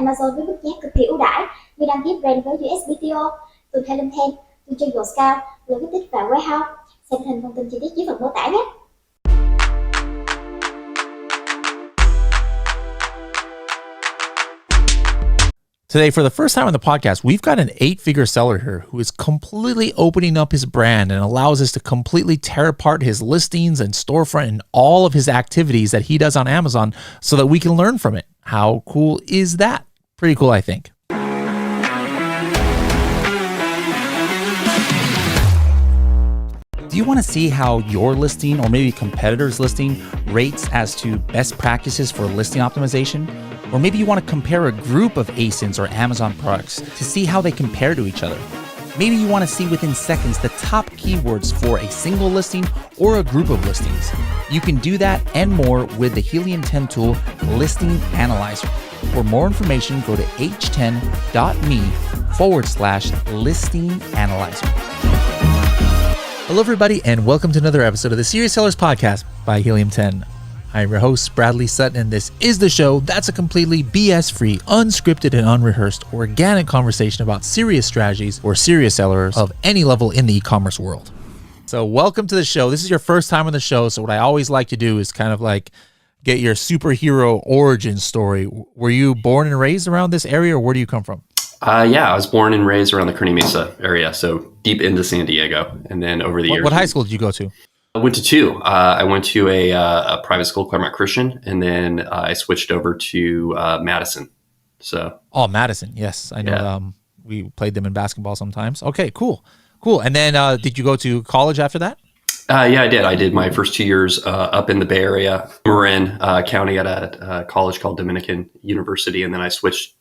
Amazon với mức giá cực kỳ ưu đãi như đăng ký brand với USPTO, từ Helium 10, từ Trên Scout, Tích và Warehouse. Xem hình thông tin chi tiết dưới phần mô tả nhé. Today, for the first time on the podcast, we've got an 8-figure seller here who is completely opening up his brand and allows us to completely tear apart his listings and storefront and all of his activities that he does on Amazon so that we can learn from it. How cool is that? Pretty cool, I think. Do you want to see how your listing or maybe competitor's listing rates as to best practices for listing optimization? Or maybe you want to compare a group of ASINs or Amazon products to see how they compare to each other. Maybe you want to see within seconds the top keywords for a single listing or a group of listings. You can do that and more with the Helium 10 tool Listing Analyzer. For more information, go to h10.me/listing analyzer. Hello, everybody, and welcome to another episode of the Serious Sellers Podcast by Helium 10. I'm your host, Bradley Sutton, and this is the show that's a completely BS-free, unscripted, and unrehearsed organic conversation about serious strategies for serious sellers of any level in the e-commerce world. So welcome to the show. This is your first time on the show, so what I always like to do is kind of like get your superhero origin story. Were you born and raised around this area, or where do you come from? Yeah, I was born and raised around the Kearney Mesa area, so deep into San Diego. And then over the years... What high school did you go to? I went to two. I went to a private school, Claremont Christian, and then I switched over to Madison. Oh, Madison. Yes, I know. Yeah. We played them in basketball sometimes. Okay, cool. And then did you go to college after that? Yeah, I did. I did my first 2 years up in the Bay Area, Marin County, at a college called Dominican University, and then I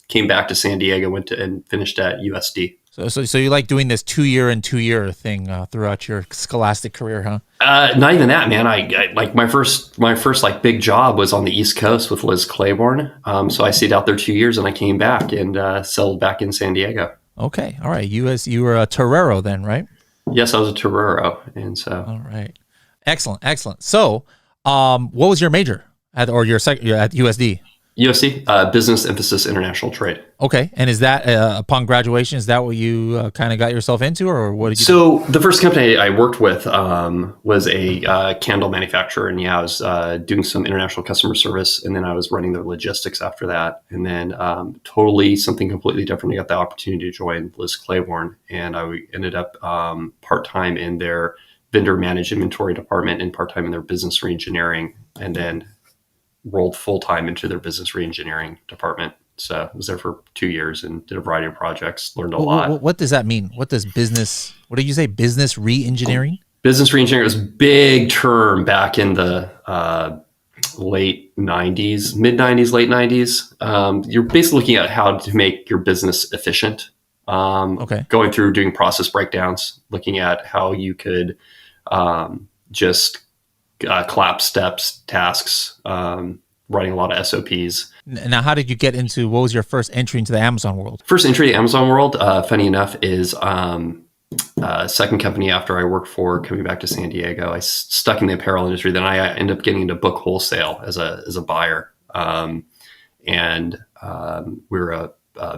came back to San Diego, and finished at USD. So you like doing this 2-year and 2-year thing throughout your scholastic career, huh? Not even that, man. I like my first like big job was on the East Coast with Liz Claiborne. So I stayed out there 2 years, and I came back and settled back in San Diego. Okay, all right. You were a Torero then, right? Yes, I was a Torero, and so. All right, excellent. So, what was your major at USD? USC, Business Emphasis International Trade. Okay, and is that upon graduation? Is that what you kind of got yourself into, or what did you? So the first company I worked with was a candle manufacturer, and I was doing some international customer service, and then I was running their logistics after that, and then totally something completely different. I got the opportunity to join Liz Claiborne, and I ended up part-time in their vendor managed inventory department and part-time in their business reengineering, and then rolled full-time into their business reengineering department. So I was there for 2 years and did a variety of projects, learned a lot. What does that mean? What did you say? Business reengineering? Business reengineering was a big term back in the late 90s, mid 90s, late 90s. You're basically looking at how to make your business efficient. Going through doing process breakdowns, looking at how you could just collapse steps, tasks, writing a lot of SOPs. Now, how did you get into, what was your first entry into the Amazon world? First entry to the Amazon world, funny enough, is second company after I worked for coming back to San Diego. I stuck in the apparel industry. Then I ended up getting into book wholesale as a buyer.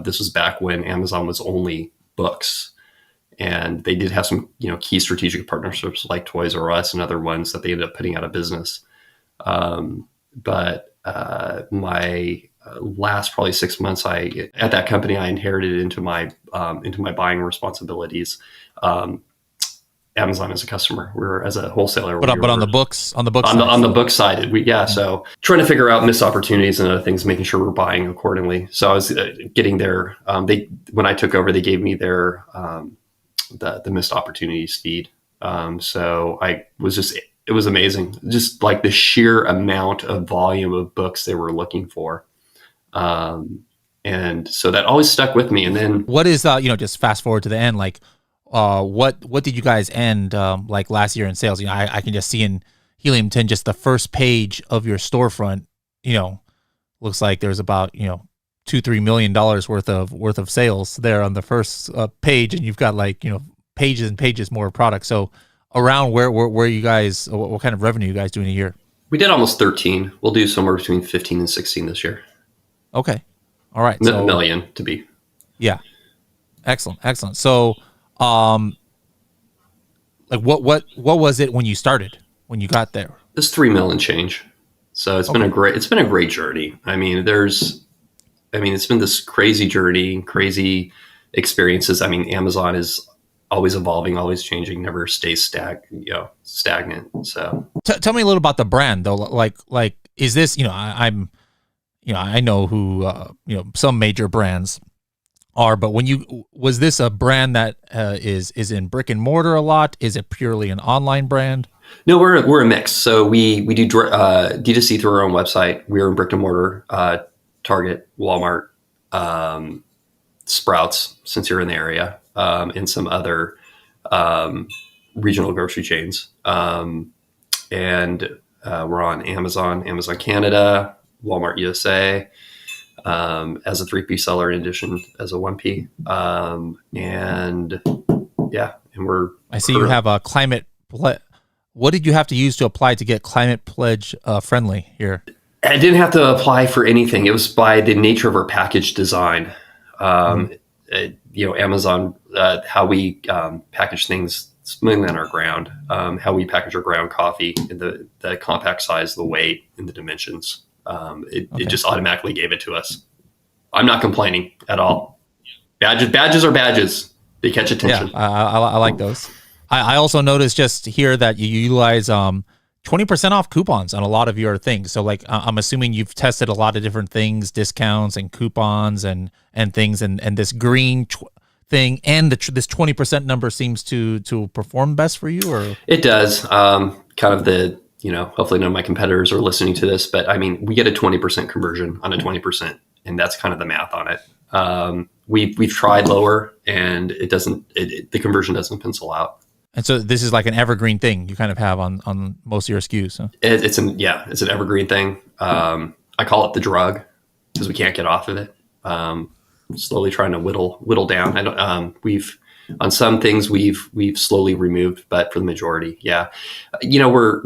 This was back when Amazon was only books. And they did have some, key strategic partnerships like Toys R Us and other ones that they ended up putting out of business. But my last probably 6 months, at that company, I inherited into my buying responsibilities. Amazon as a customer, as a wholesaler. But on the books, on the book side, so trying to figure out missed opportunities and other things, making sure we're buying accordingly. So I was getting their. When I took over, they gave me their. The missed opportunities feed. So it was amazing. Just like the sheer amount of volume of books they were looking for. And so that always stuck with me. And then what is, just fast forward to the end, like, what did you guys end, like last year in sales? I can just see in Helium 10, just the first page of your storefront, looks like there's about, $2-3 million worth of sales there on the first page, and you've got pages and pages more products. So around where you guys, what kind of revenue you guys doing a year? We did almost 13. We'll do somewhere between 15 and 16 this year. Okay. All right. So, million to be. Yeah. Excellent. So, like what was it when you started, when you got there? It's 3 million and change. So it's been a great journey. I mean, it's been this crazy journey, crazy experiences. I mean, Amazon is always evolving, always changing, never stays stagnant. So tell me a little about the brand though. Like, is this, I know who, some major brands are, but was this a brand that is in brick and mortar a lot? Is it purely an online brand? No, we're a mix. So we do D2C through our own website. We're in brick and mortar, Target, Walmart, Sprouts, since you're in the area, and some other regional grocery chains. And we're on Amazon Canada, Walmart USA, as a 3P seller in addition as a 1P. And we're... I see you have a climate... What did you have to use to apply to get climate pledge friendly here? I didn't have to apply for anything. It was by the nature of our package design. Amazon, how we package things, it's mainly on our ground, how we package our ground coffee in the compact size, the weight, and the dimensions. It just automatically gave it to us. I'm not complaining at all. Badges are badges. They catch attention. Yeah, I like those. I also noticed just here that you utilize 20% off coupons on a lot of your things. So like, I'm assuming you've tested a lot of different things, discounts and coupons and things, and this green thing and this 20% number seems to perform best for you, or? It does. Kind of the, hopefully none of my competitors are listening to this, but I mean, we get a 20% conversion on a 20%, and that's kind of the math on it. We've tried lower, and the conversion doesn't pencil out. And so this is like an evergreen thing you kind of have on most of your SKUs. Huh? It's an evergreen thing. I call it the drug because we can't get off of it. Slowly trying to whittle down. On some things we've slowly removed, but for the majority, yeah. We're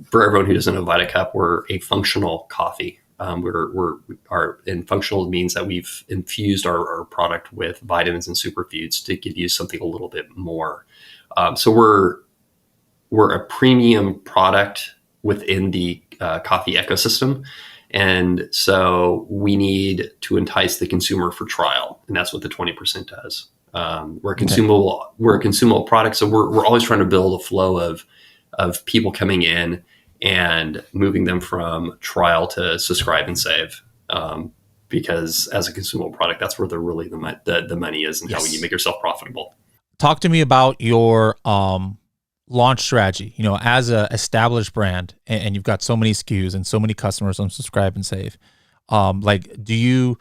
for everyone who doesn't know VitaCup, we're a functional coffee. And functional means that we've infused our product with vitamins and superfoods to give you something a little bit more. So we're a premium product within the coffee ecosystem. And so we need to entice the consumer for trial. And that's what the 20% does. We're a consumable product. So we're always trying to build a flow of people coming in and moving them from trial to subscribe and save. Because as a consumable product, that's where the money is, and how you make yourself profitable. Talk to me about your launch strategy. As a established brand, and you've got so many SKUs and so many customers on subscribe and save. Do you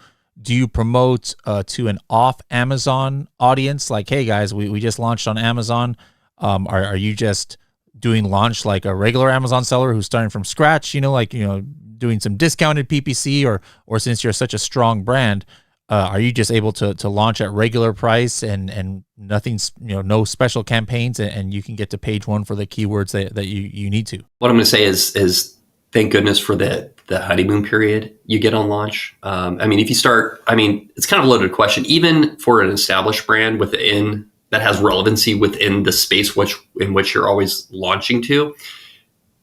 promote to an off Amazon audience? Like, hey guys, we just launched on Amazon. Are you just doing launch like a regular Amazon seller who's starting from scratch? Doing some discounted PPC, or since you're such a strong brand, are you just able to launch at regular price and nothing's, no special campaigns, and you can get to page one for the keywords that you need to? What I'm going to say is thank goodness for the honeymoon period you get on launch. If you start, it's kind of a loaded question, even for an established brand that has relevancy within the space in which you're always launching to.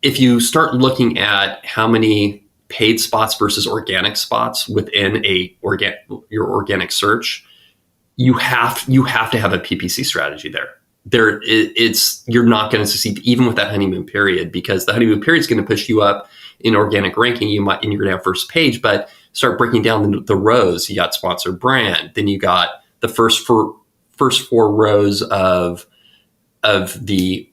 If you start looking at how many paid spots versus organic spots within your organic search, you have to have a PPC strategy there. You're not going to succeed even with that honeymoon period, because the honeymoon period is going to push you up in organic ranking. You're going to have first page, but start breaking down the rows. You got sponsored brand, then you got the first four rows of the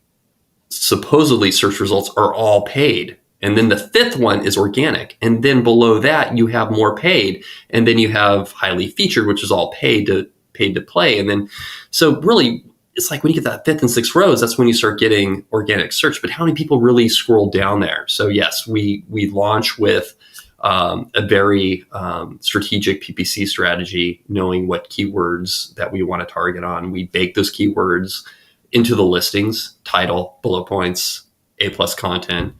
supposedly search results are all paid. And then the fifth one is organic. And then below that, you have more paid. And then you have highly featured, which is all paid to play. And then, so really, it's like when you get that fifth and sixth rows, that's when you start getting organic search. But how many people really scroll down there? So yes, we launch with a very strategic PPC strategy, knowing what keywords that we want to target on. We bake those keywords into the listings, title, bullet points, A+ content.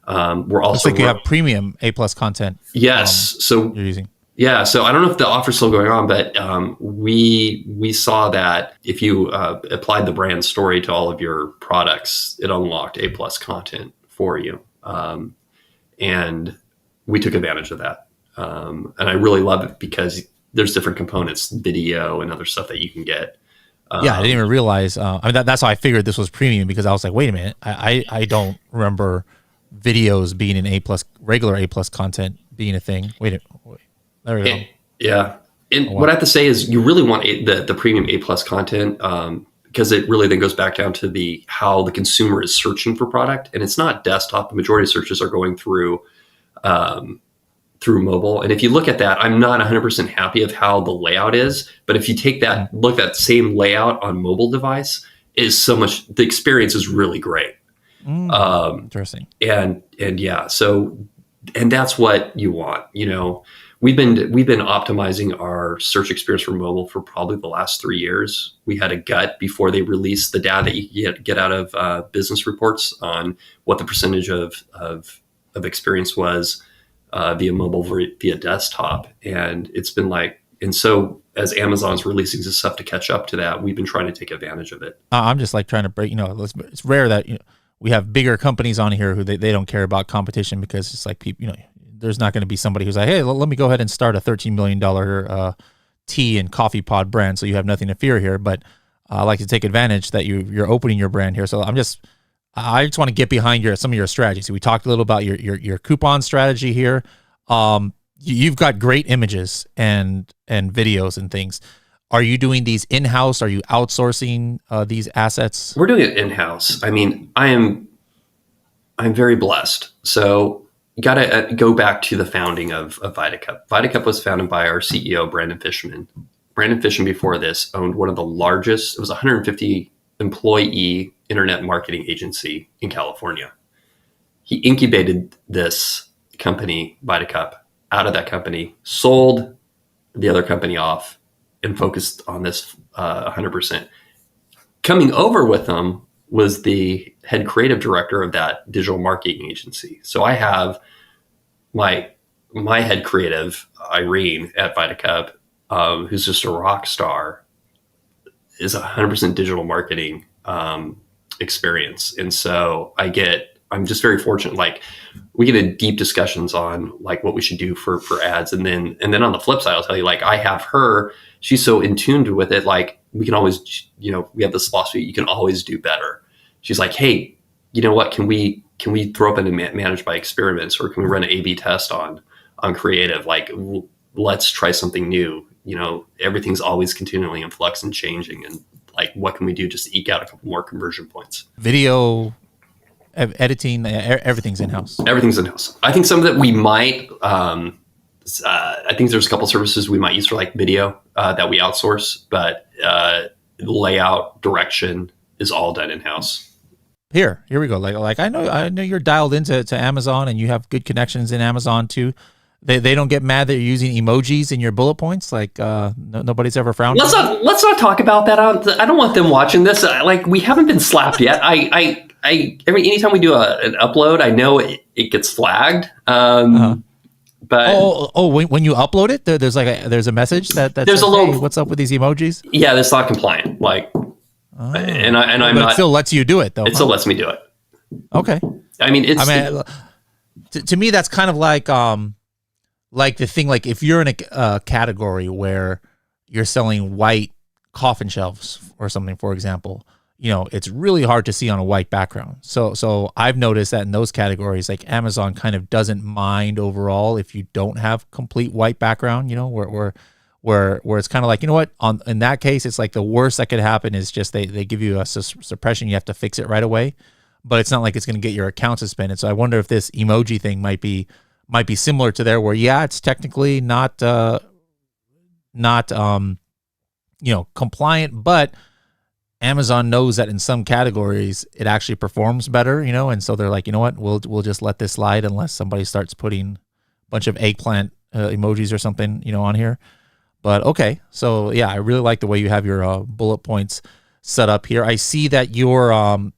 We're also looks like you have premium A+ content. Yes. So you're using. Yeah, so I don't know if the offer's still going on, but we saw that if you applied the brand story to all of your products, it unlocked A+ content for you, and we took advantage of that. And I really love it because there's different components, video and other stuff that you can get. Yeah, I didn't even realize. I mean, that's how I figured this was premium, because I was like, wait a minute, I don't remember videos being an A+, regular A+ content being a thing. Wait, there we go. Yeah. And what I have to say is you really want the premium A+ content, because it really then goes back down to how the consumer is searching for product. And it's not desktop. The majority of searches are going through mobile. And if you look at that, I'm not 100% happy of how the layout is. But if you take that, look at that same layout on mobile device, the experience is really great. Interesting. And yeah, and that's what you want. We've been optimizing our search experience for mobile for probably the last 3 years. We had a gut before they released the data that you get out of business reports on what the percentage of experience was via mobile, via desktop. And it's been so as Amazon's releasing this stuff to catch up to that, we've been trying to take advantage of it. I'm just trying to break, it's rare that, we have bigger companies on here who they don't care about competition, because it's like people, there's not going to be somebody who's like, hey, let me go ahead and start a $13 million tea and coffee pod brand, so you have nothing to fear here. But I like to take advantage that you're opening your brand here. So I just want to get behind some of your strategies. So we talked a little about your coupon strategy here. You've got great images and videos and things. Are you doing these in-house? Are you outsourcing these assets? We're doing it in-house. I mean, I'm very blessed. So you got to go back to the founding of DịCH. DịCH was founded by our CEO, Brandon Fishman. Brandon Fishman, before this, owned one of the largest, it was a 150 employee internet marketing agency in California. He incubated this company, DịCH, out of that company, sold the other company off, and focused on this 100%. Coming over with them was the head creative director of that digital marketing agency. So I have my head creative, Irene at DịCH, who's just a rock star, is 100% digital marketing experience. And so I'm just very fortunate. We get in deep discussions on what we should do for ads. And then on the flip side, I'll tell you, I have her, she's so in tune with it. We can always, we have this philosophy, you can always do better. She's like, hey, you know what? Can we throw up and manage by experiments, or can we run an A/B test on creative? Let's try something new. Everything's always continually in flux and changing. And what can we do just to eke out a couple more conversion points? Video editing, everything's in-house. Everything's in-house. I think some of that we might, I think there's a couple services we might use for video that we outsource, but layout, direction is all done in-house. Here we go. I know you're dialed into Amazon, and you have good connections in Amazon too. They don't get mad that you're using emojis in your bullet points. Nobody's ever frowned. Let's not talk about that. I don't want them watching this. We haven't been slapped yet. Anytime we do an upload, I know it gets flagged. But when you upload it, there's a message that there's says, a little, hey, what's up with these emojis? Yeah, that's not compliant. And I'm but not. It still lets you do it though. It still lets me do it. Okay. To me, that's kind of like the thing. If you're in a category where you're selling white coffin shelves or something, for example, it's really hard to see on a white background. So I've noticed that in those categories, Amazon kind of doesn't mind overall if you don't have complete white background, where it's kind of in that case, it's the worst that could happen is just they give you a suppression. You have to fix it right away, but it's not like it's going to get your account suspended. So I wonder if this emoji thing might be similar to there, where it's technically not compliant, but Amazon knows that in some categories it actually performs better, and so they're like, you know what, we'll just let this slide unless somebody starts putting a bunch of eggplant emojis or something, on here. But okay, so yeah, I really like the way you have your bullet points set up here. I see that you're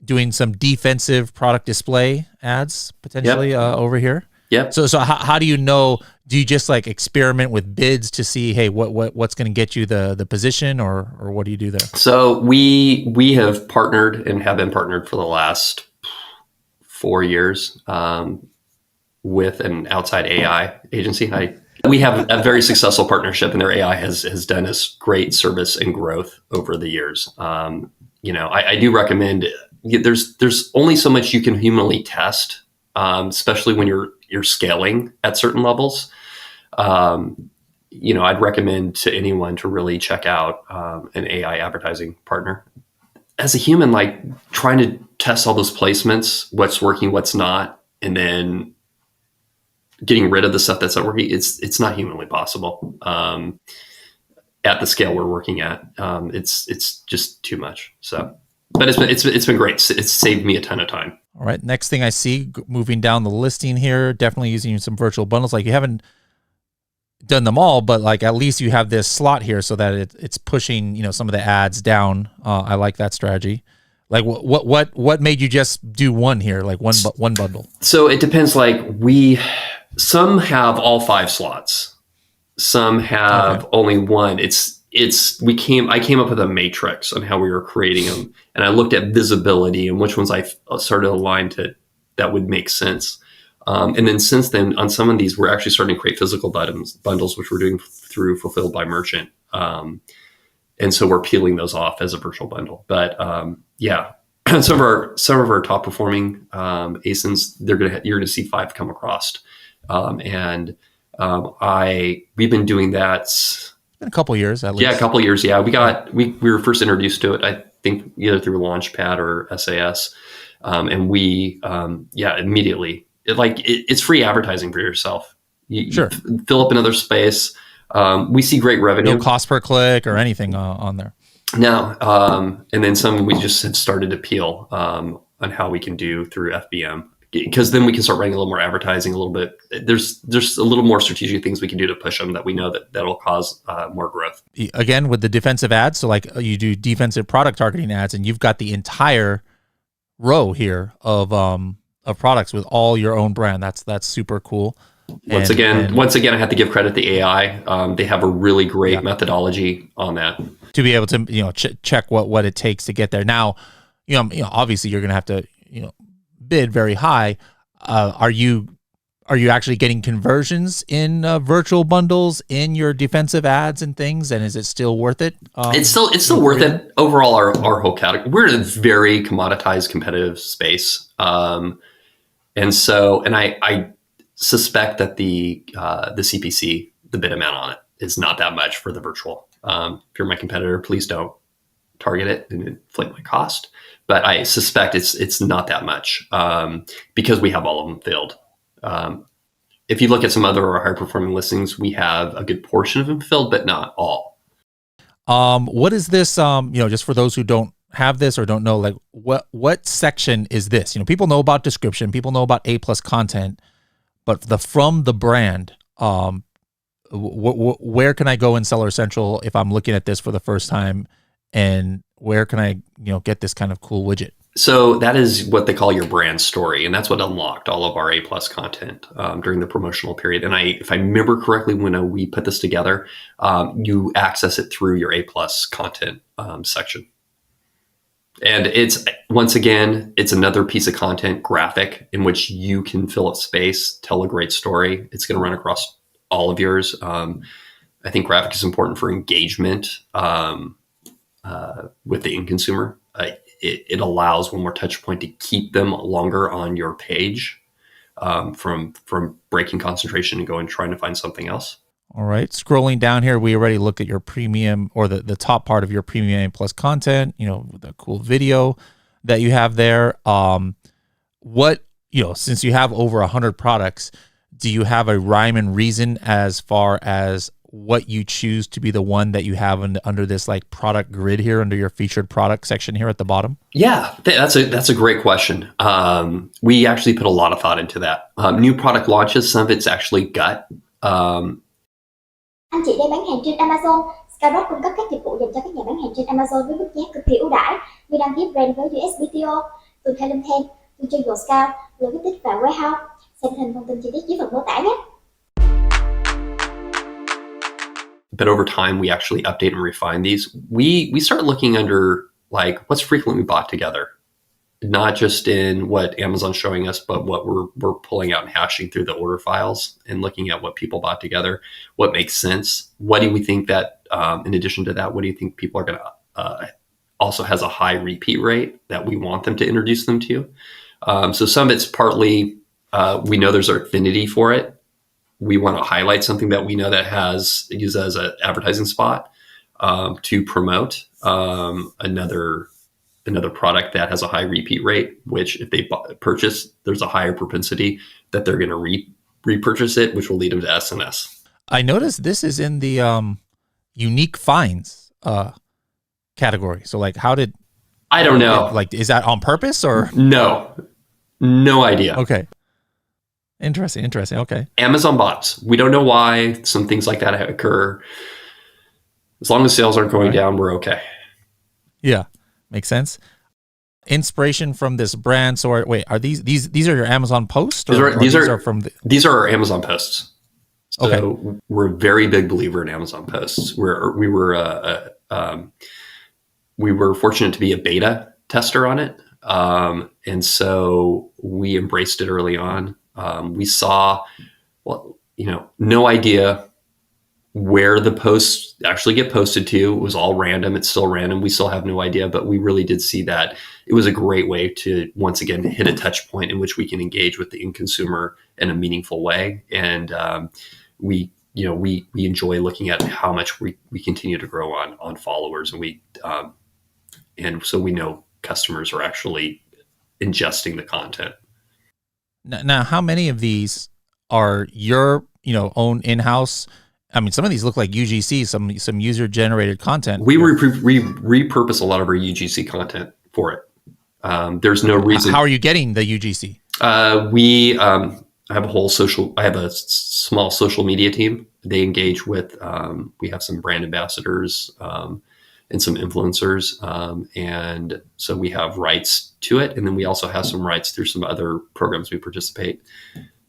doing some defensive product display ads potentially over here. Yep. So how do you know? do you just like experiment with bids to see, hey, what's going to get you the position, or what do you do there? So we have partnered and have been partnered for the last 4 years with an outside AI agency. We have a very successful partnership, and their AI has done us great service and growth over the years. I do recommend. There's only so much you can humanly test, especially when you're scaling at certain levels. I'd recommend to anyone to really check out an AI advertising partner. As a human, like trying to test all those placements, what's working, what's not, and then getting rid of the stuff that's not working, it's not humanly possible at the scale we're working at. It's just too much. So, but it's been great. It's saved me a ton of time. All right. Next thing I see, moving down the listing here, definitely using some virtual bundles. Like you haven't done them all, but like at least you have this slot here so that it's pushing some of the ads down. I like that strategy. Like what made you just do one here, like one bundle? So it depends. Like some have all 5 slots. Some have only one. I came up with a matrix on how we were creating them, and I looked at visibility and which ones I started to align to that would make sense. And then since then, on some of these, we're actually starting to create physical bundles, which we're doing through Fulfilled by Merchant. And so we're peeling those off as a virtual bundle. But some of our top performing ASINs, you're gonna see 5 come across. We've been doing that. In a couple of years, at least. Yeah, a couple of years. Yeah, we were first introduced to it, I think, either through Launchpad or SAS, and we immediately. It's free advertising for yourself. You fill up another space. We see great revenue. No cost per click or anything on there. No. And then some we just have started to peel on how we can do through FBM, because then we can start running a little more advertising a little bit. There's a little more strategic things we can do to push them that we know that'll cause more growth. Again, with the defensive ads, so like you do defensive product targeting ads, and you've got the entire row here of products with all your own brand. That's super cool. Once again, I have to give credit to the AI. They have a really great methodology on that to be able to check what it takes to get there. Now, obviously you're going to have to bid very high. Are you actually getting conversions in virtual bundles in your defensive ads and things? And is it still worth it? It's still worth it. Overall, our whole category, we're in a very commoditized, competitive space. And I suspect that the CPC, the bid amount on it, is not that much for the virtual. If you're my competitor, please don't target it and inflate my cost. But I suspect it's not that much because we have all of them filled. If you look at some other high performing listings, we have a good portion of them filled, but not all. What is this? Just for those who don't have this or don't know, like what section is this? People know about description, people know about A+ content, but from the brand, where can I go in Seller Central if I'm looking at this for the first time, and where can I get this kind of cool widget? So that is what they call your brand story, and that's what unlocked all of our A+ content during the promotional period. And if I remember correctly, when we put this together, you access it through your A+ content section. And it's another piece of content, graphic, in which you can fill up space, tell a great story. It's going to run across all of yours. I think graphic is important for engagement with the end consumer. It allows one more touch point to keep them longer on your page from breaking concentration and going trying to find something else. All right. Scrolling down here, we already looked at your premium, or the top part of your premium plus content, the cool video that you have there. Since you have over 100 products, do you have a rhyme and reason as far as what you choose to be the one that you have under this like product grid here, under your featured product section here at the bottom? Yeah, that's a great question. We actually put a lot of thought into that. New product launches, some of it's actually gut. Anh chị đang bán hàng trên Amazon. Skyrock cung cấp các dịch vụ dành cho các nhà bán hàng trên Amazon với mức giá cực kỳ ưu đãi như đăng ký brand với USPTO, từ Thailand 10, từ Trên Tích và Warehouse. Xem hình thông tin chi tiết dưới phần mô tả nhé. but over time we actually update and refine these. We start looking under like what's frequently bought together, not just in what Amazon's showing us, but what we're pulling out and hashing through the order files and looking at what people bought together, what makes sense. What do we think that, in addition to that, what do you think people are going to also has a high repeat rate that we want them to introduce them to? So some of it's partly, we know there's an affinity for it. We want to highlight something that we know that has used as an advertising spot to promote another product that has a high repeat rate, which if they purchase, there's a higher propensity that they're going to repurchase it, which will lead them to SNS. I noticed this is in the unique finds category. So like, how did... I don't know. Like, is that on purpose or? No idea. Okay. Interesting. Okay. Amazon bots. We don't know why some things like that occur. As long as sales aren't going down, we're okay. Yeah. Makes sense. Inspiration from this brand. So wait, are these are your Amazon posts? These are our Amazon posts. So okay. We're a very big believer in Amazon posts. We were fortunate to be a beta tester on it. And so we embraced it early on. We saw, no idea where the posts actually get posted to. It was all random. It's still random. We still have no idea, but we really did see that it was a great way to, once again, hit a touch point in which we can engage with the end consumer in a meaningful way. And we enjoy looking at how much we continue to grow on followers. And so we know customers are actually ingesting the content. Now, how many of these are your, own in-house? I mean, some of these look like UGC, some user-generated content. We repurpose a lot of our UGC content for it. There's no reason. How are you getting the UGC? I have a small social media team. They engage with. We have some brand ambassadors and some influencers, and so we have rights to it. And then we also have some rights through some other programs we participate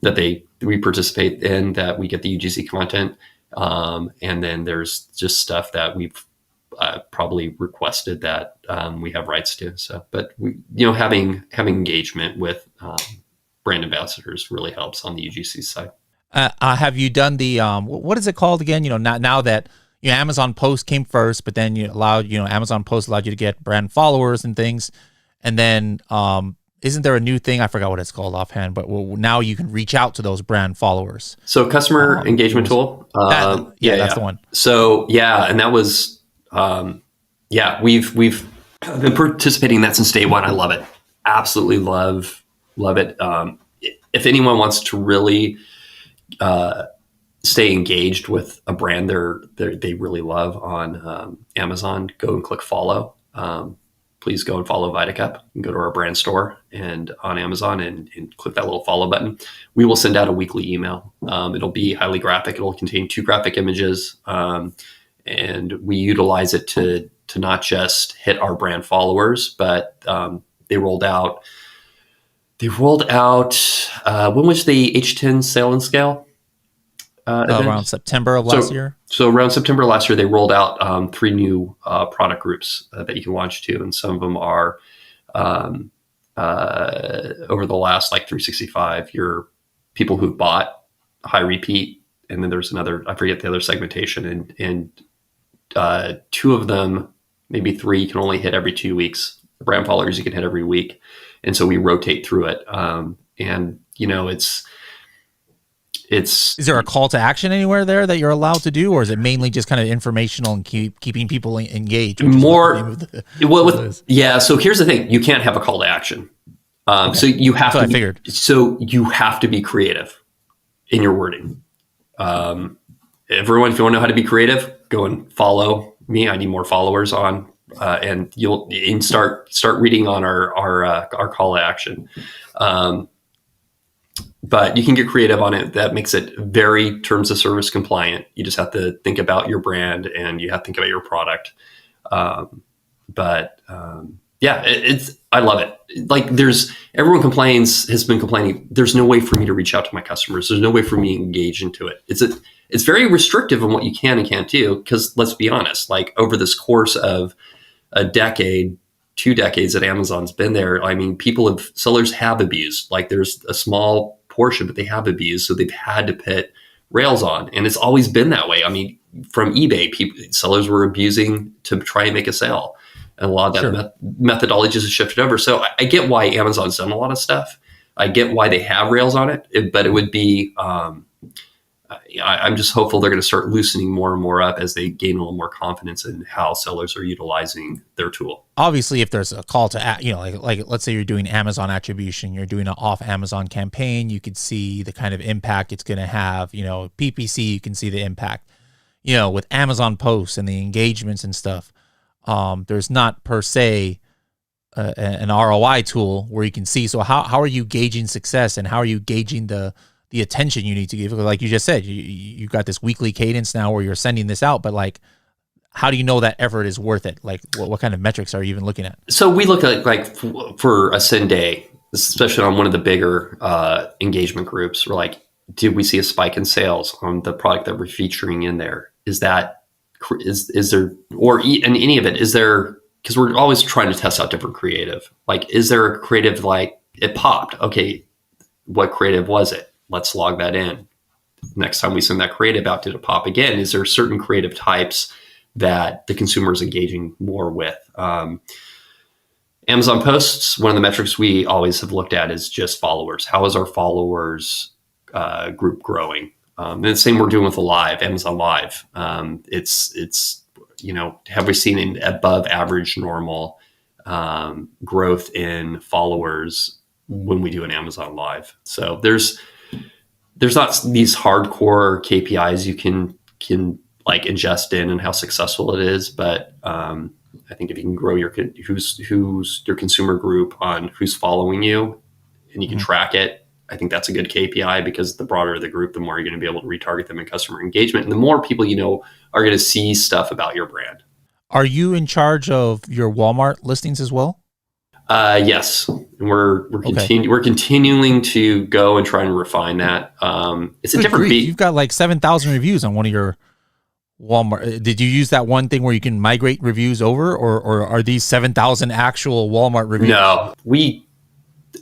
in that we get the UGC content. And then there's just stuff that we've probably requested that we have rights to. So, but having engagement with brand ambassadors really helps on the UGC side. Have you done the what is it called again? Now that Amazon Post came first, but then Amazon Post allowed you to get brand followers and things, and then isn't there a new thing? I forgot what it's called offhand, but now you can reach out to those brand followers. So customer engagement tool. That's the one. So and that was we've been participating in that since day one. I love it. Absolutely love it. If anyone wants to really stay engaged with a brand they really love on Amazon, go and click follow. Please go and follow DịCH. You can go to our brand store and on Amazon and click that little follow button. We will send out a weekly email. It'll be highly graphic. It'll contain 2 graphic images, and we utilize it to not just hit our brand followers, but they rolled out. When was the H10 Sale and Scale? Around September of last year. So around September last year, they rolled out 3 new product groups that you can launch to, and some of them are over the last 365. Your people who've bought high repeat, and then there's another. I forget the other segmentation, and 2 of them, maybe 3, you can only hit every 2 weeks. Brand followers you can hit every week, and so we rotate through it. And is there a call to action anywhere there that you're allowed to do, or is it mainly just kind of informational and keeping people engaged? So here's the thing: you can't have a call to action. So you have to. I figured. So you have to be creative in your wording. Everyone, if you want to know how to be creative, go and follow me. I need more followers on, and you'll start reading on our call to action. But you can get creative on it. That makes it very terms of service compliant. You just have to think about your brand and you have to think about your product. Yeah, I love it. Like everyone has been complaining. There's no way for me to reach out to my customers. There's no way for me to engage into it. It's very restrictive on what you can and can't do. Because let's be honest, like over this course of a decade, 2 decades that Amazon's been there, I mean, sellers have abused. Like there's a small portion, but they have abused. So they've had to put rails on, and it's always been that way. I mean, from eBay, sellers were abusing to try and make a sale. And a lot of that methodologies have shifted over. So I get why Amazon's done a lot of stuff. I get why they have rails on it, but it would be, I'm just hopeful they're going to start loosening more and more up as they gain a little more confidence in how sellers are utilizing their tool. Obviously, if there's a call to, like let's say you're doing Amazon attribution, you're doing an off Amazon campaign, you could see the kind of impact it's going to have. PPC, you can see the impact. With Amazon posts and the engagements and stuff. There's not per se an ROI tool where you can see. So how are you gauging success, and how are you gauging the attention you need to give? Like you just said, you got this weekly cadence now where you're sending this out, but like, how do you know that effort is worth it? Like what kind of metrics are you even looking at? So we look at like for a send day, especially on one of the bigger engagement groups, we're like, did we see a spike in sales on the product that we're featuring in there? Is there, or in any of it, is there, because we're always trying to test out different creative. Like, is there a creative, like it popped? Okay, what creative was it? Let's log that in. Next time we send that creative out, did it pop again? Is there certain creative types that the consumer is engaging more with? Amazon posts, one of the metrics we always have looked at is just followers. How is our followers group growing? And the same we're doing with the live, Amazon Live. It's have we seen an above average normal growth in followers when we do an Amazon Live? So there's not these hardcore KPIs you can like ingest in and how successful it is, but I think if you can grow who's your consumer group on who's following you, and you can track it, I think that's a good KPI, because the broader the group, the more you're going to be able to retarget them in customer engagement, and the more people are going to see stuff about your brand. Are you in charge of your Walmart listings as well? Yes, we're continuing to go and try and refine that. It's a different beat. You've got like 7,000 reviews on one of your Walmart. Did you use that one thing where you can migrate reviews over, or are these 7,000 actual Walmart reviews? No, we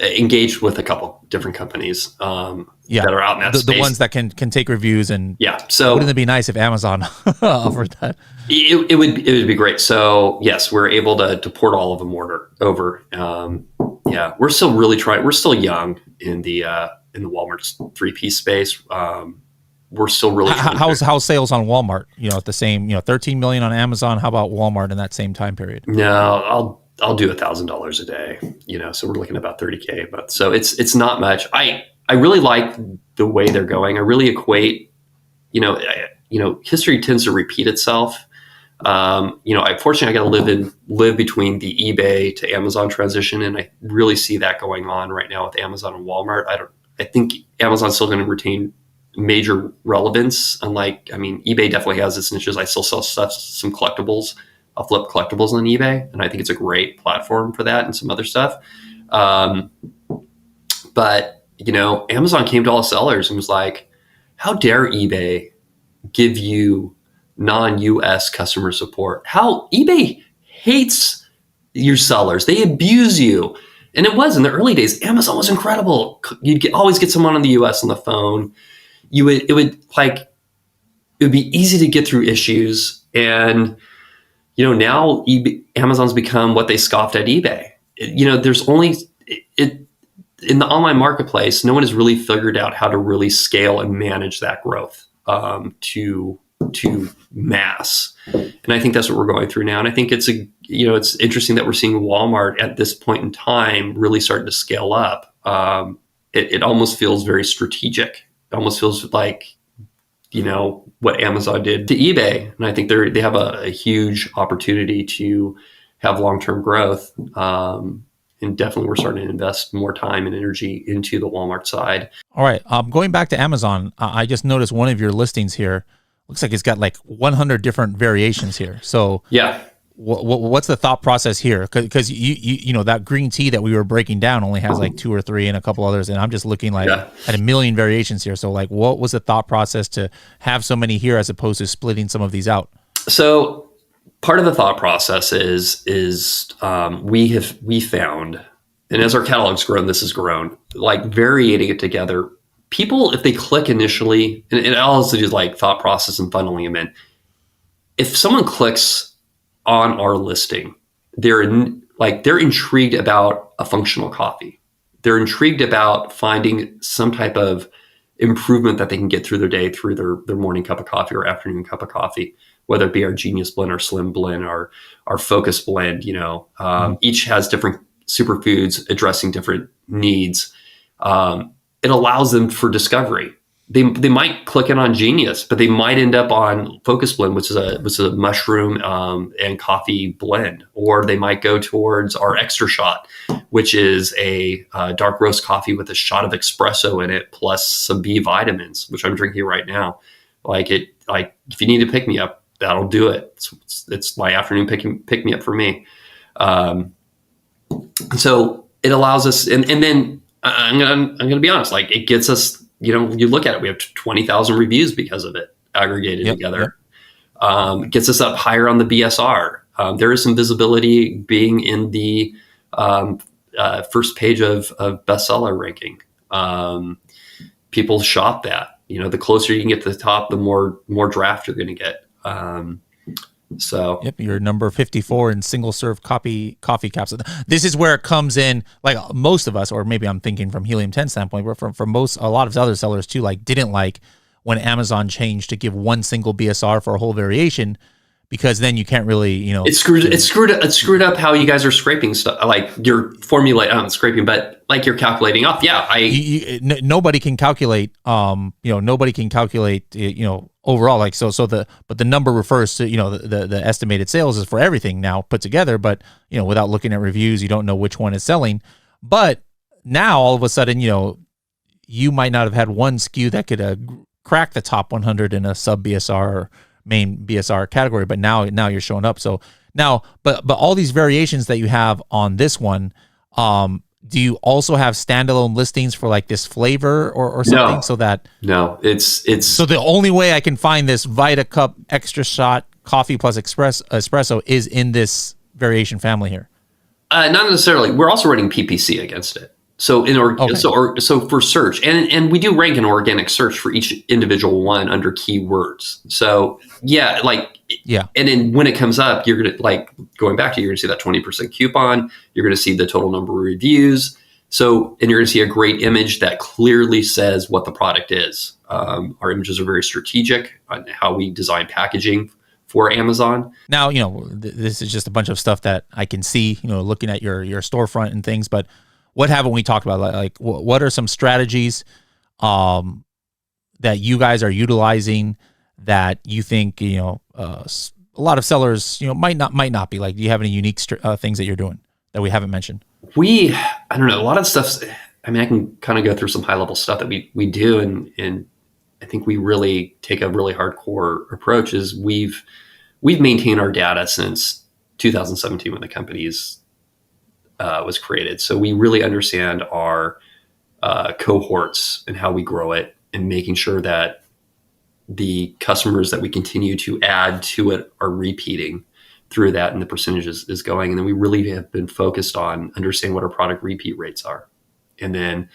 engaged with a couple different companies that are out in that space. The ones that can take reviews. And so wouldn't it be nice if Amazon offered that? It would be great. So yes, we're able to port all of them over. We're still really trying. We're still young in the Walmart 3P space. We're still really how's sales on Walmart? At the same 13 million on Amazon. How about Walmart in that same time period? No, I'll do $1,000 a day. So we're looking at about 30K, but so it's not much. I really like the way they're going. I really equate. History tends to repeat itself. Fortunately, I got to live between the eBay to Amazon transition, and I really see that going on right now with Amazon and Walmart. I think Amazon's still going to retain major relevance. eBay definitely has its niches. I still sell some collectibles. I'll flip collectibles on eBay, and I think it's a great platform for that and some other stuff. But Amazon came to all sellers and was like, "How dare eBay give you non-US customer support? How eBay hates your sellers. They abuse you." And it was in the early days. Amazon was incredible. You'd always get someone in the US on the phone. It would be easy to get through issues. And now Amazon's become what they scoffed at eBay. There's only in the online marketplace, no one has really figured out how to really scale and manage that growth to mass. And I think that's what we're going through now. And I think it's interesting that we're seeing Walmart at this point in time really starting to scale up. It almost feels very strategic. It almost feels like, what Amazon did to eBay. And I think they have a huge opportunity to have long-term growth. And definitely we're starting to invest more time and energy into the Walmart side. All right. Going back to Amazon, I just noticed one of your listings here looks like it's got like 100 different variations here. So yeah, what's the thought process here? Because you know that green tea that we were breaking down only has like 2 or 3 and a couple others, and I'm just looking like at a million variations here. So like, what was the thought process to have so many here as opposed to splitting some of these out? So part of the thought process is we found, and as our catalog's grown, this has grown, like varying it together. People, if they click initially, and it also do like thought process and funneling them in. If someone clicks on our listing, they're intrigued about a functional coffee. They're intrigued about finding some type of improvement that they can get through their day, through their morning cup of coffee or afternoon cup of coffee, whether it be our Genius Blend, our Slim Blend, our Focus Blend. Each has different superfoods addressing different needs. It allows them for discovery. They might click in on Genius, but they might end up on Focus Blend, which is a mushroom and coffee blend, or they might go towards our Extra Shot, which is a dark roast coffee with a shot of espresso in it, plus some B vitamins, which I'm drinking right now. Like if you need to pick me up, that'll do it. It's my afternoon pick me up for me. So it allows us, and then I'm gonna be honest, like it gets us. You look at it, we have 20,000 reviews because of it aggregated together. It gets us up higher on the BSR. There is some visibility being in the first page of bestseller ranking. People shop that. The closer you can get to the top, the more draft you're going to get. So you're number 54 in single serve coffee caps. This is where it comes in, like most of us, or maybe I'm thinking from Helium 10 standpoint, but from a lot of other sellers too, like didn't like when Amazon changed to give one single BSR for a whole variation, because then you can't really, it's screwed up how you guys are scraping stuff. Like you're formulating, scraping, but like you're calculating off. Yeah. Nobody can calculate, overall, like, but the number refers to, the estimated sales is for everything now put together, but, without looking at reviews, you don't know which one is selling. But now all of a sudden, you might not have had one SKU that could crack the top 100 in a sub BSR or main BSR category, but now you're showing up. So now, but all these variations that you have on this one, do you also have standalone listings for like this flavor or something? No, it's so the only way I can find this Vita Cup Extra Shot coffee plus espresso is in this variation family here. Not necessarily. We're also running PPC against it. So so for search, and we do rank an organic search for each individual one under keywords. So and then when it comes up, you're gonna you're gonna see that 20% coupon. You're gonna see the total number of reviews. So, and you're gonna see a great image that clearly says what the product is. Our images are very strategic on how we design packaging for Amazon. Now, this is just a bunch of stuff that I can see, looking at your storefront and things, but what haven't we talked about? Like, what are some strategies that you guys are utilizing that you think a lot of sellers might not be like? Do you have any unique things that you're doing that we haven't mentioned? I don't know. A lot of stuff. I mean, I can kind of go through some high level stuff that we do, and I think we really take a really hardcore approach. Is we've maintained our data since 2017 when the company's was created. So we really understand our cohorts and how we grow it, and making sure that the customers that we continue to add to it are repeating through that, and the percentages is going. And then we really have been focused on understanding what our product repeat rates are. And then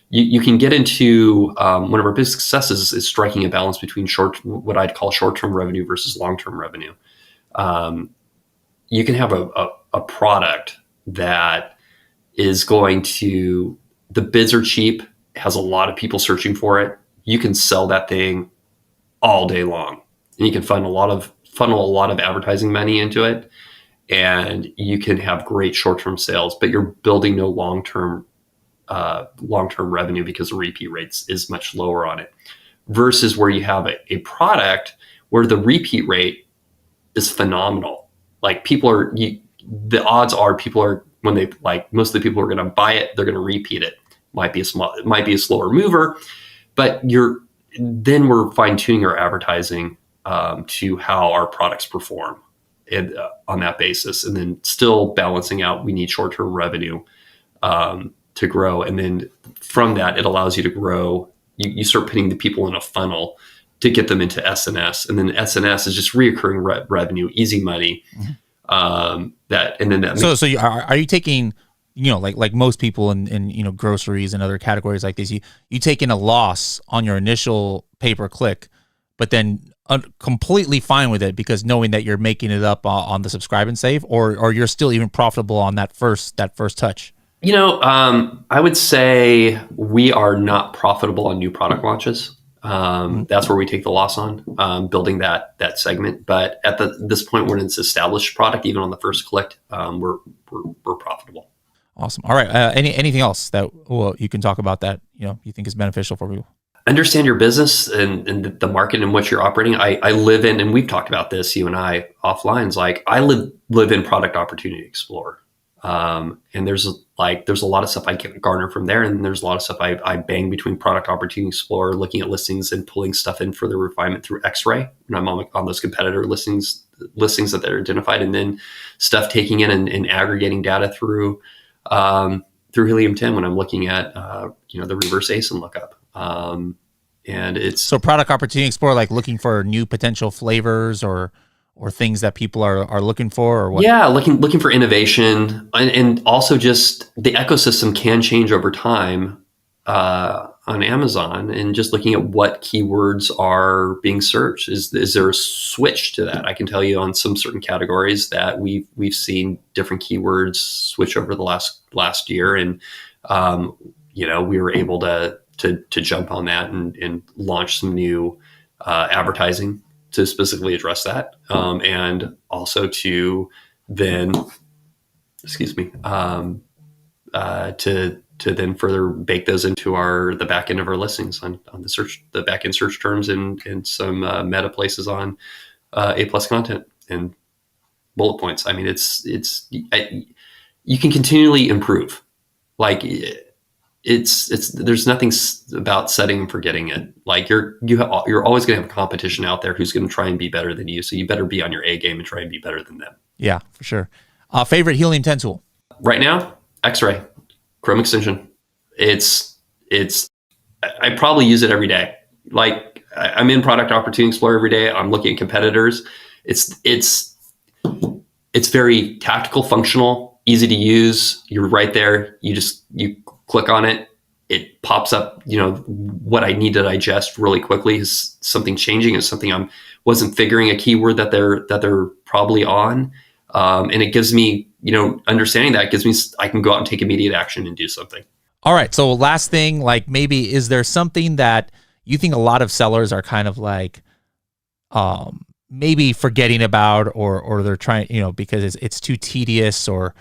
you can get into one of our big successes is striking a balance between what I'd call short-term revenue versus long-term revenue. You can have a product that is the bids are cheap, has a lot of people searching for it. You can sell that thing all day long, and you can funnel a lot of advertising money into it, and you can have great short-term sales, but you're building no long-term revenue because the repeat rates is much lower on it, versus where you have a product where the repeat rate is phenomenal. Like the odds are people are, when they most of the people who are going to buy it, they're going to repeat it. It might be a slower mover, but then we're fine tuning our advertising to how our products perform. and on that basis, and then still balancing out, we need short-term revenue to grow. And then from that, it allows you to grow. You start putting the people in a funnel to get them into SNS, and then SNS is just reoccurring revenue, easy money. Are you taking, like most people in groceries and other categories like this, you taking a loss on your initial pay-per-click, but then completely fine with it because knowing that you're making it up on the subscribe and save, or you're still even profitable on that first touch? I would say we are not profitable on new product launches. That's where we take the loss on building that segment. But at this point, when it's established product, even on the first click, we're profitable. Awesome. All right. Anything else that you can talk about that you think is beneficial for people? Understand your business and the market in which you're operating. I live in, and we've talked about this, you and I offline. It's like I live in Product Opportunity Explorer. And there's a lot of stuff I can garner from there. And there's a lot of stuff I bang between Product Opportunity Explorer, looking at listings and pulling stuff in for the refinement through X-Ray. And I'm on those competitor listings that they're identified, and then stuff taking in and aggregating data through Helium 10 when I'm looking at, the reverse ASIN lookup. And it's so Product Opportunity Explorer, like looking for new potential flavors or things that people are looking for, or what? Yeah, looking for innovation, and also just the ecosystem can change over time on Amazon, and just looking at what keywords are being searched. Is there a switch to that? I can tell you on some certain categories that we've seen different keywords switch over the last year, and we were able to jump on that and launch some new advertising to specifically address that, and also to then, to then further bake those into the back end of our listings on the back end search terms and some meta places on A+ content and bullet points. I mean, you can continually improve. Like there's nothing about setting and forgetting it. Like you're always going to have a competition out there who's going to try and be better than you. So you better be on your A game and try and be better than them. Yeah, for sure. Favorite Helium 10 tool right now? X-Ray, Chrome extension. I probably use it every day. Like I'm in Product Opportunity Explorer every day. I'm looking at competitors. It's very tactical, functional, easy to use. You're right there. You click on it. It pops up, what I need to digest really quickly. Is something changing? Is something I wasn't figuring a keyword that they're probably on. And it gives me, understanding that gives me, I can go out and take immediate action and do something. All right. So last thing, like maybe, is there something that you think a lot of sellers are kind of like, maybe forgetting about, or they're trying, because it's too tedious, or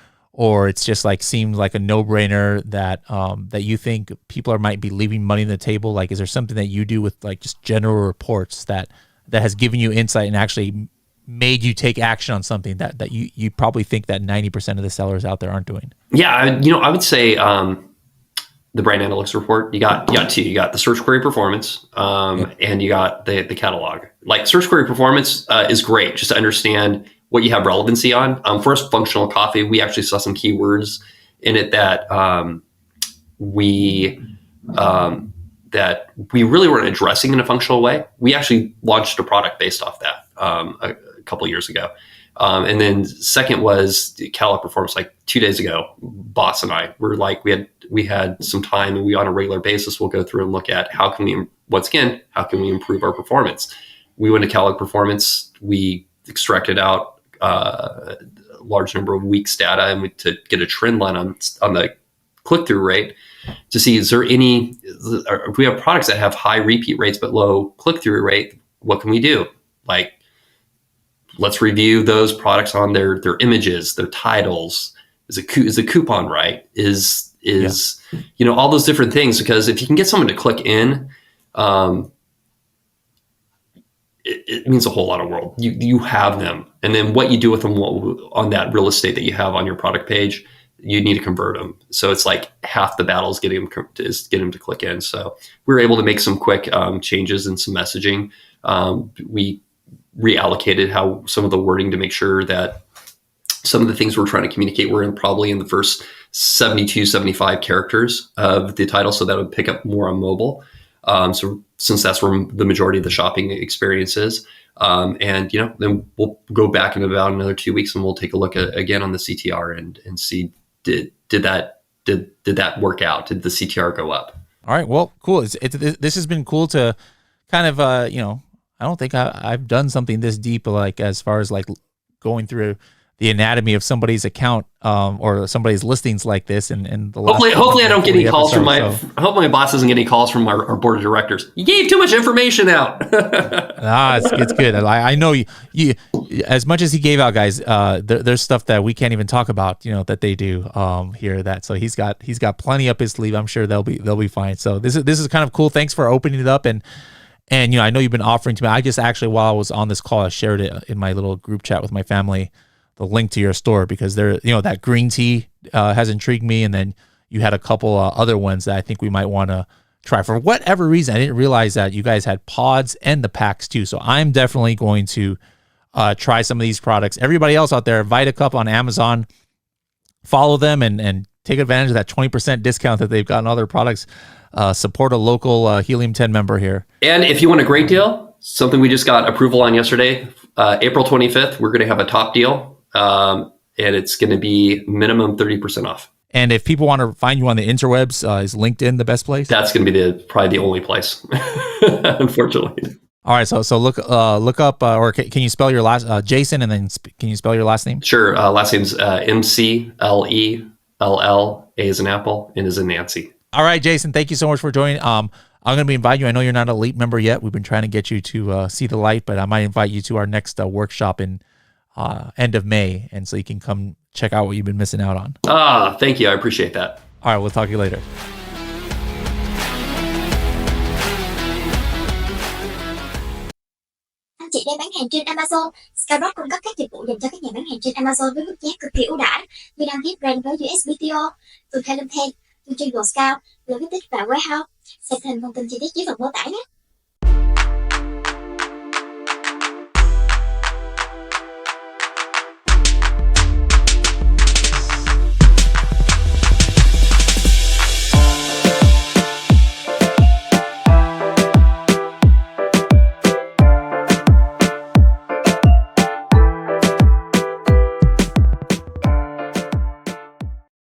it's just like seems like a no-brainer that you think people might be leaving money on the table? Like, is there something that you do with like just general reports that has given you insight and actually made you take action on something that you probably think that 90% of the sellers out there aren't doing? Yeah, I would say the brand analytics report. You got two. You got the search query performance, and you got the catalog. Like search query performance is great just to understand what you have relevancy on. For us, functional coffee, we actually saw some keywords in it that we really weren't addressing in a functional way. We actually launched a product based off that a couple of years ago. And then second was the catalog performance. Like 2 days ago, boss and I were like, we had some time, and we on a regular basis will go through and look at how can we improve our performance. We went to catalog performance. We extracted out a large number of weeks data and to get a trend line on the click-through rate to see, is there if we have products that have high repeat rates but low click-through rate, what can we do? Like, let's review those products on their images, their titles. Is the coupon right? Is all those different things, because if you can get someone to click in, it means a whole lot of world. You have them, and then what you do with them on that real estate that you have on your product page, you need to convert them. So it's like half the battle is getting them to click in. So we were able to make some quick changes in some messaging. We reallocated how some of the wording to make sure that some of the things we're trying to communicate were probably in the first 72, 75 characters of the title. So that would pick up more on mobile. So since that's where the majority of the shopping experience is, and then we'll go back in about another 2 weeks and we'll take a look again on the CTR and see did that work out? Did the CTR go up? All right. Well, cool. This has been cool to kind of I don't think I've done something this deep, like as far as like going through the anatomy of somebody's account or somebody's listings like this. And the hopefully I don't get any calls from I hope my boss doesn't get any calls from our board of directors. You gave too much information out. It's good. I know you as much as he gave out, guys. There's stuff that we can't even talk about, that they do here. So he's got plenty up his sleeve. I'm sure they'll be fine. So this is kind of cool. Thanks for opening it up and I know you've been offering to me. I just actually, while I was on this call, I shared it in my little group chat with my family, the link to your store, because that green tea has intrigued me, and then you had a couple other ones that I think we might want to try. For whatever reason, I didn't realize that you guys had pods and the packs too. So I'm definitely going to try some of these products. Everybody else out there, VitaCup on Amazon, follow them and take advantage of that 20% discount that they've got on other products. Support a local Helium 10 member here. And if you want a great deal, something we just got approval on yesterday, April 25th, we're going to have a top deal. And it's going to be minimum 30% off. And if people want to find you on the interwebs, is LinkedIn the best place? That's going to be probably the only place, unfortunately. All right, so look up, or can you spell your last Jason, and then can you spell your last name? Sure. Last name's McLellA as in Apple, N as in Nancy. All right, Jason, thank you so much for joining. I'm going to be inviting you. I know you're not an elite member yet. We've been trying to get you to see the light, but I might invite you to our next workshop in end of May, and so you can come check out what you've been missing out on. Thank you. I appreciate that. All right, we'll talk to you later. Anh chị đang bán hàng trên Amazon. Skyrock cung cấp các dịch vụ dành cho các nhà bán hàng trên Amazon với mức giá cực kỳ ưu đãi như đăng ký brand với USPTO, từ Helium 10, từ trên Scout, Tích và Warehouse. Xem thêm thông tin chi tiết dưới phần mô tả nhé.